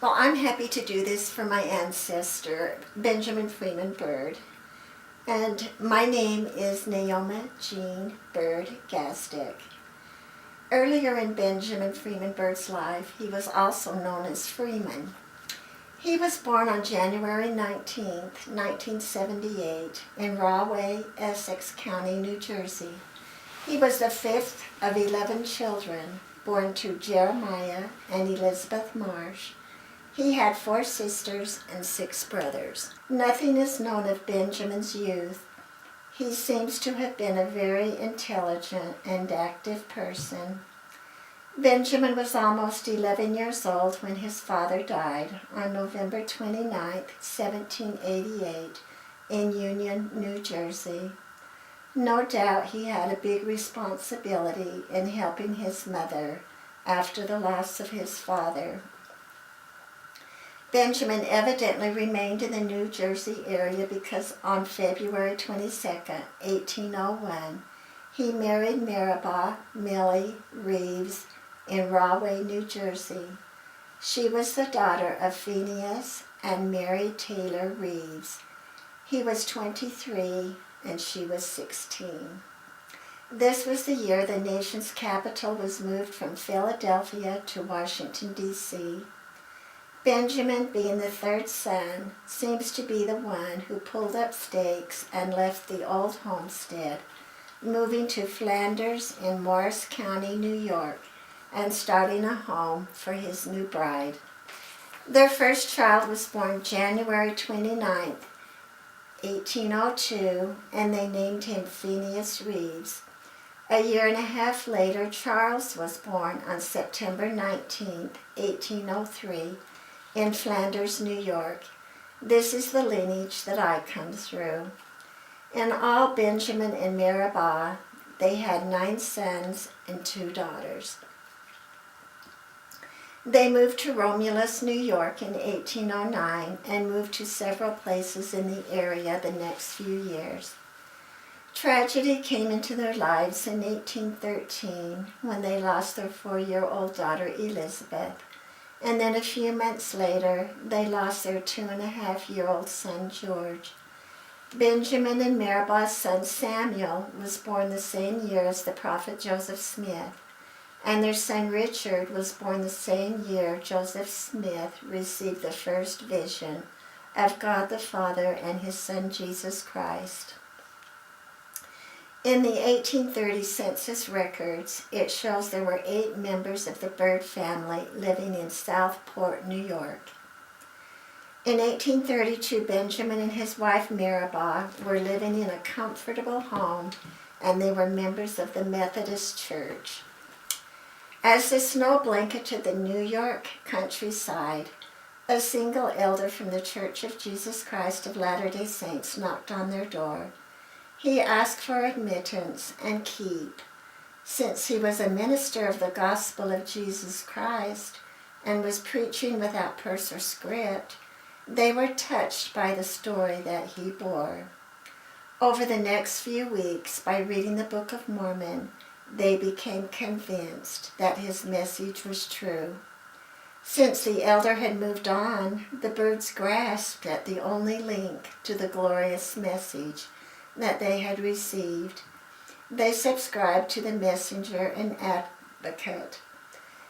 Well, I'm happy to do this for my ancestor, Benjamin Freeman Bird. And my name is Naoma Bird Gazdik. Earlier in Benjamin Freeman Bird's life, he was also known as Freeman. He was born on January 19th, 1978, in Rahway, Essex County, New Jersey. He was the fifth of 11 children born to Jeremiah and Elizabeth Marsh. He had 4 sisters and 6 brothers. Nothing is known of Benjamin's youth. He seems to have been a very intelligent and active person. Benjamin was almost 11 years old when his father died on November 29, 1788, in Union, New Jersey. No doubt he had a big responsibility in helping his mother after the loss of his father. Benjamin evidently remained in the New Jersey area because on February 22, 1801, he married Maribah Millie Reeves in Rahway, New Jersey. She was the daughter of Phineas and Mary Taylor Reeves. He was 23 and she was 16. This was the year the nation's capital was moved from Philadelphia to Washington, D.C. Benjamin, being the third son, seems to be the one who pulled up stakes and left the old homestead, moving to Flanders in Morris County, New York, and starting a home for his new bride. Their first child was born January 29, 1802, and they named him Phineas Reeves. A year and a half later, Charles was born on September 19, 1803, in Flanders, New York. This is the lineage that I come through. In all, Benjamin and Maribah, they had 9 sons and 2 daughters. They moved to Romulus, New York in 1809 and moved to several places in the area the next few years. Tragedy came into their lives in 1813 when they lost their 4-year-old daughter Elizabeth. And then a few months later, they lost their 2.5-year-old son, George. Benjamin and Maribah's son, Samuel, was born the same year as the prophet Joseph Smith, and their son, Richard, was born the same year Joseph Smith received the first vision of God the Father and his son, Jesus Christ. In the 1830 census records, it shows there were 8 members of the Bird family living in Southport, New York. In 1832, Benjamin and his wife Maribah were living in a comfortable home, and they were members of the Methodist Church. As the snow blanketed the New York countryside, a single elder from the Church of Jesus Christ of Latter-day Saints knocked on their door. He asked for admittance and keep. Since he was a minister of the gospel of Jesus Christ and was preaching without purse or script, they were touched by the story that he bore. Over the next few weeks, by reading the Book of Mormon, they became convinced that his message was true. Since the elder had moved on, the Birds grasped at the only link to the glorious message that they had received. They subscribed to the Messenger and Advocate.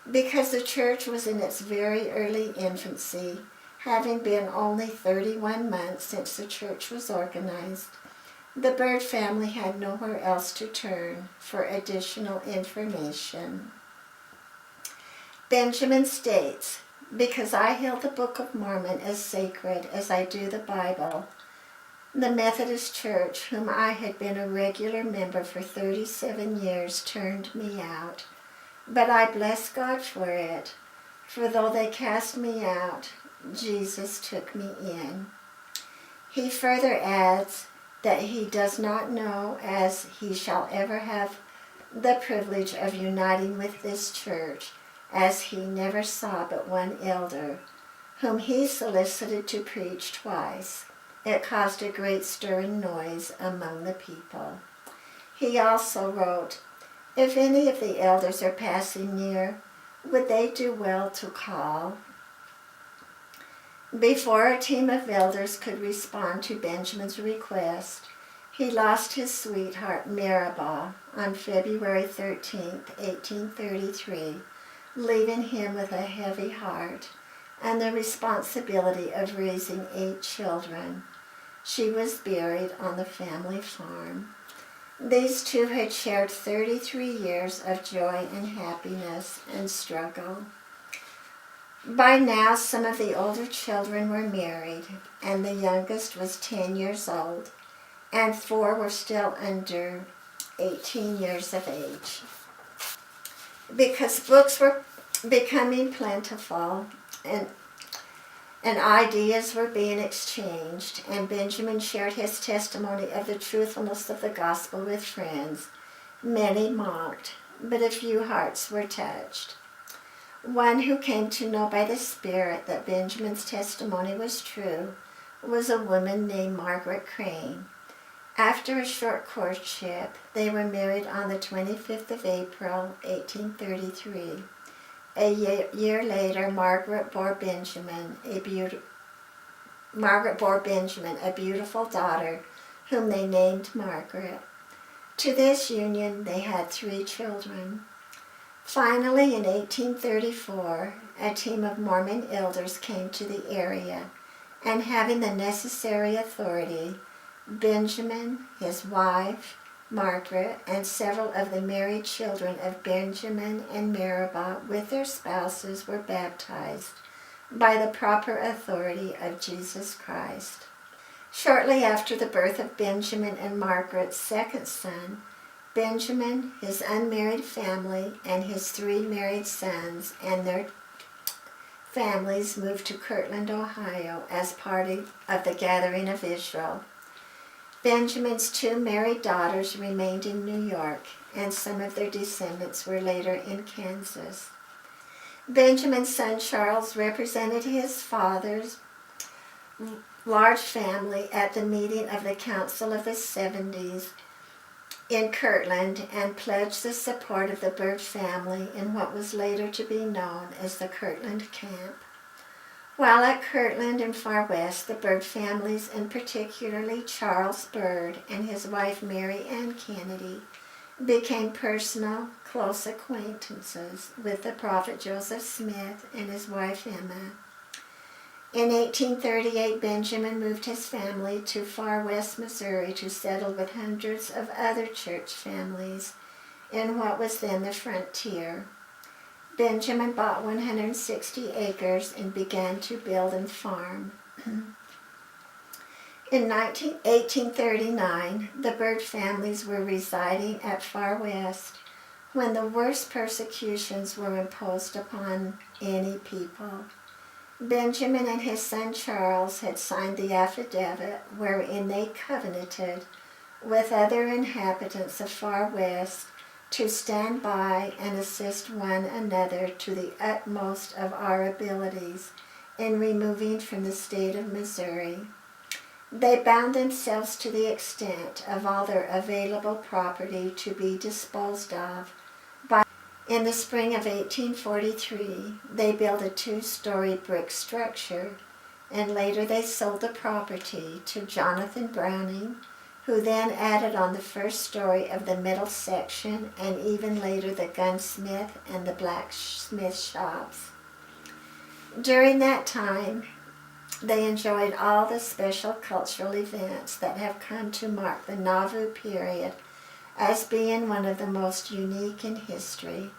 Because the church was in its very early infancy, having been only 31 months since the church was organized, the Bird family had nowhere else to turn for additional information. Benjamin states, "Because I held the Book of Mormon as sacred as I do the Bible, the Methodist Church, whom I had been a regular member for 37 years, turned me out. But I bless God for it, for though they cast me out, Jesus took me in." He further adds that he does not know as he shall ever have the privilege of uniting with this church, as he never saw but one elder, whom he solicited to preach twice. It caused a great stirring noise among the people. He also wrote, "If any of the elders are passing near, would they do well to call?" Before a team of elders could respond to Benjamin's request, he lost his sweetheart Meribah on February 13, 1833, leaving him with a heavy heart and the responsibility of raising 8 children. She was buried on the family farm. These two had shared 33 years of joy and happiness and struggle. By now, some of the older children were married, and the youngest was 10 years old, and 4 were still under 18 years of age. Because books were becoming plentiful and ideas were being exchanged, and Benjamin shared his testimony of the truthfulness of the gospel with friends, many mocked, but a few hearts were touched. One who came to know by the Spirit that Benjamin's testimony was true was a woman named Margaret Crane. After a short courtship, they were married on the 25th of April, 1833. A year later, Margaret bore Benjamin, a beautiful daughter, whom they named Margaret. To this union, they had 3 children. Finally, in 1834, a team of Mormon elders came to the area, and having the necessary authority, Benjamin, his wife, Margaret, and several of the married children of Benjamin and Meribah with their spouses were baptized by the proper authority of Jesus Christ. Shortly after the birth of Benjamin and Margaret's second son, Benjamin, his unmarried family, and his 3 married sons and their families moved to Kirtland, Ohio as part of the Gathering of Israel. Benjamin's 2 married daughters remained in New York, and some of their descendants were later in Kansas. Benjamin's son Charles represented his father's large family at the meeting of the Council of the 70s in Kirtland and pledged the support of the Bird family in what was later to be known as the Kirtland Camp. While at Kirtland and Far West, the Bird families, and particularly Charles Bird and his wife Mary Ann Kennedy, became personal, close acquaintances with the prophet Joseph Smith and his wife Emma. In 1838, Benjamin moved his family to Far West, Missouri to settle with hundreds of other church families in what was then the frontier. Benjamin bought 160 acres and began to build and farm. In 1839, the Bird families were residing at Far West when the worst persecutions were imposed upon any people. Benjamin and his son Charles had signed the affidavit wherein they covenanted with other inhabitants of Far West to stand by and assist one another to the utmost of our abilities in removing from the state of Missouri. They bound themselves to the extent of all their available property to be disposed of. In the spring of 1843, they built a 2-story brick structure, and later they sold the property to Jonathan Browning, who then added on the 1st story of the middle section and even later the gunsmith and the blacksmith shops. During that time, they enjoyed all the special cultural events that have come to mark the Nauvoo period as being one of the most unique in history.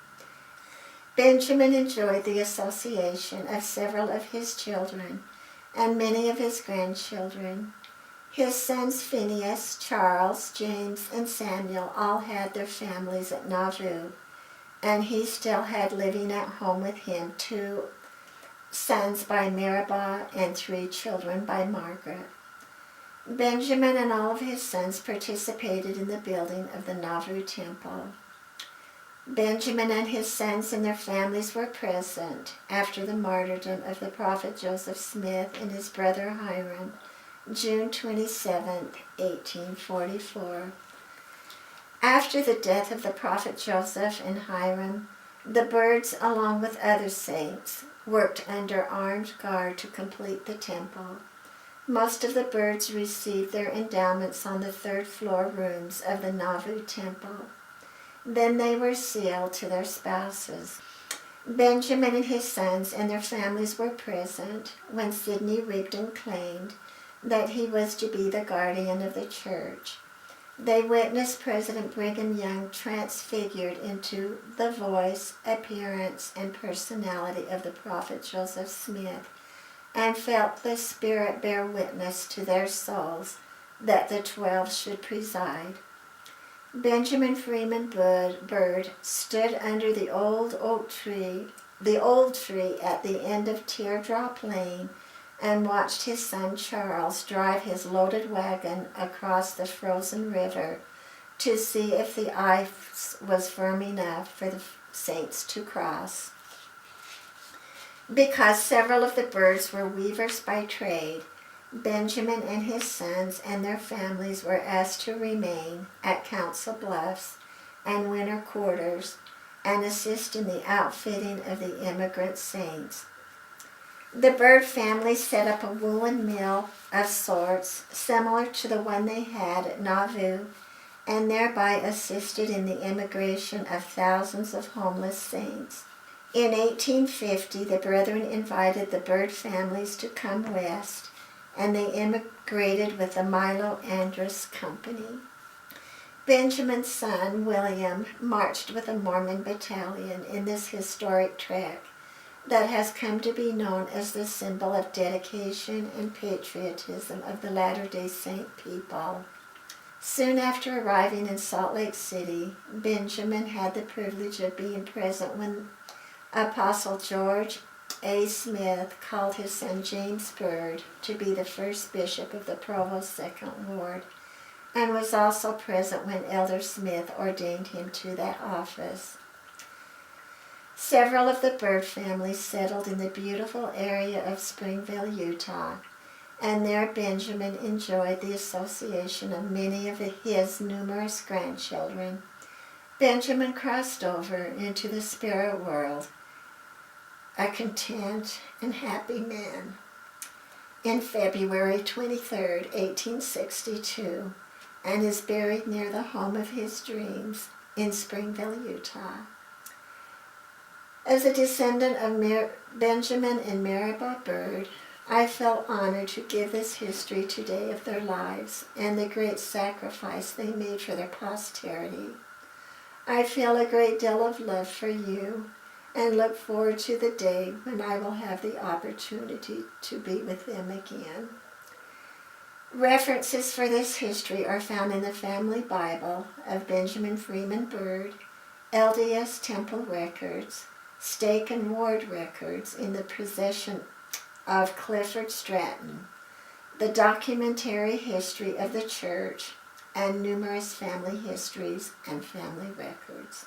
Benjamin enjoyed the association of several of his children and many of his grandchildren. His sons Phineas, Charles, James, and Samuel all had their families at Nauvoo, and he still had living at home with him 2 sons by Meribah and 3 children by Margaret. Benjamin and all of his sons participated in the building of the Nauvoo Temple. Benjamin and his sons and their families were present after the martyrdom of the prophet Joseph Smith and his brother Hiram, June 27, 1844. After the death of the prophet Joseph and Hiram, The Birds, along with other saints, worked under armed guard to complete the temple. Most of the Birds received their endowments on the third-floor rooms of the Nauvoo temple. Then they were sealed to their spouses. Benjamin and his sons and their families were present when Sidney Rigdon claimed that he was to be the guardian of the church. They witnessed President Brigham Young transfigured into the voice, appearance, and personality of the prophet Joseph Smith, and felt the Spirit bear witness to their souls that the 12 should preside. Benjamin Freeman Bird stood under the old tree at the end of Teardrop Lane and watched his son Charles drive his loaded wagon across the frozen river to see if the ice was firm enough for the saints to cross. Because several of the Birds were weavers by trade, Benjamin and his sons and their families were asked to remain at Council Bluffs and winter quarters and assist in the outfitting of the immigrant saints. The Bird family set up a woolen mill of sorts similar to the one they had at Nauvoo, and thereby assisted in the immigration of thousands of homeless saints. In 1850, the Brethren invited the Bird families to come west, and they immigrated with the Milo Andrus Company. Benjamin's son, William, marched with a Mormon battalion in this historic trek that has come to be known as the symbol of dedication and patriotism of the Latter-day Saint people. Soon after arriving in Salt Lake City, Benjamin had the privilege of being present when Apostle George A. Smith called his son James Bird to be the first bishop of the Provost Second Ward, and was also present when Elder Smith ordained him to that office. Several of the Bird families settled in the beautiful area of Springville, Utah, and there Benjamin enjoyed the association of many of his numerous grandchildren. Benjamin crossed over into the spirit world, a content and happy man, in February 23, 1862, and is buried near the home of his dreams in Springville, Utah. As a descendant of Benjamin and Maribel Bird, I felt honored to give this history today of their lives and the great sacrifice they made for their posterity. I feel a great deal of love for you and look forward to the day when I will have the opportunity to be with them again. References for this history are found in the Family Bible of Benjamin Freeman Bird, LDS Temple Records, Stake and Ward Records in the possession of Clifford Stratton, the documentary history of the church, and numerous family histories and family records.